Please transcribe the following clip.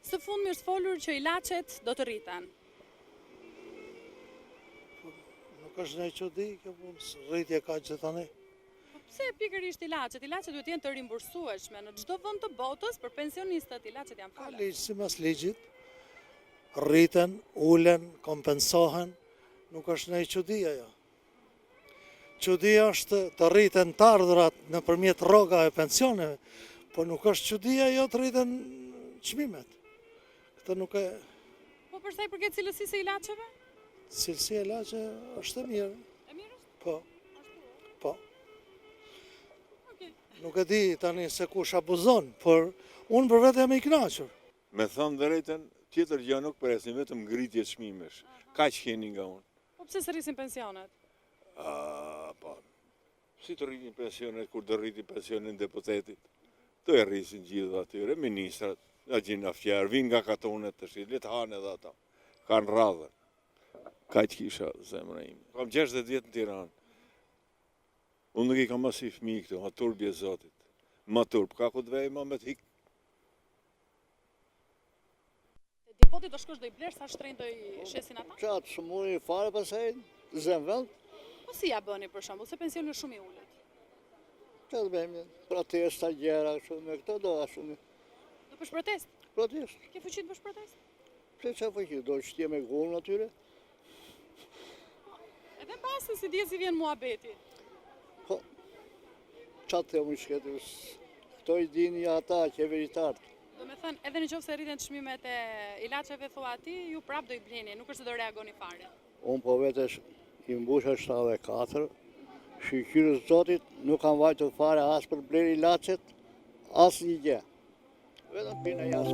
Së fundmi është folur që ilaçet do të rriten. Nuk është ne çudi, kjo punë, rritje ka që tani. Pse pikërisht ilaçet? Ilaçet duhet jenë të rimbursueshme në çdo vend të botës për pensionistët. Ilaçet janë Ka fola. ligj sipas ligjit, rriten, ulen, kompensohen, nuk është ne çudi ajo. Çudia është të rriten të ardhurat nëpërmjet rroga e pensioneve, po nuk është çudia ajo të rriten çmimet. Këtë nuk e Po për sa i përket cilësisë së ilaçeve? cilësia e ilaçe është e mirë. E mirë është? Po, Ashtu. po. Okej. Nuk e di tani se kush abuzon, por unë për vetë jam i kënaqur. Me thënë drejtën, tjetër gjë nuk presim, vetëm ngritje çmimesh. Kaq keni nga unë. Po pse së rrisin pensionet? Po, si të rritin pensionet, kur të rritin pensionin deputetit? Të e rrisin gjithë atyre, ministrat, agjina fjerë, vinë nga katonet të shi, le të hanë edhe ata. Kanë radhën. Kaq kisha zemra ime. Kam 60 vjetë në Tiranë. Unë nuk i kam as i fëmijë këtu, ma turp je Zotit. Ma turp, ka ku të vej ma me të hik. Te Dimpoti do shkosh do i blesh sa shtrenjtë do i shesin ata? Qatë shmuni fare pasaj zem vend, Po si ja bëni për shembull, se pensioni është shumë i ulët. që të bëjmë, protesta gjera, kështu me këto do ashtu. Do bësh protest? Protest, Ke fuqi të bësh protest? pse që fëqi, do shtje me gullën atyre, Edhe pasë si dje si vjen muhabeti. po, qatë të më shketës, këto i dini ata, qeveritarët. Do me thënë, edhe në qoftë se rriten çmimet e ilaçeve thua ti, ju prap do i bleni, nuk është se do reagoni fare. Unë po vetes i mbusha 74, shqyrës Zotit nuk kam vajtur fare as për bleri ilacet, as një gjë. Vetëm pina jasë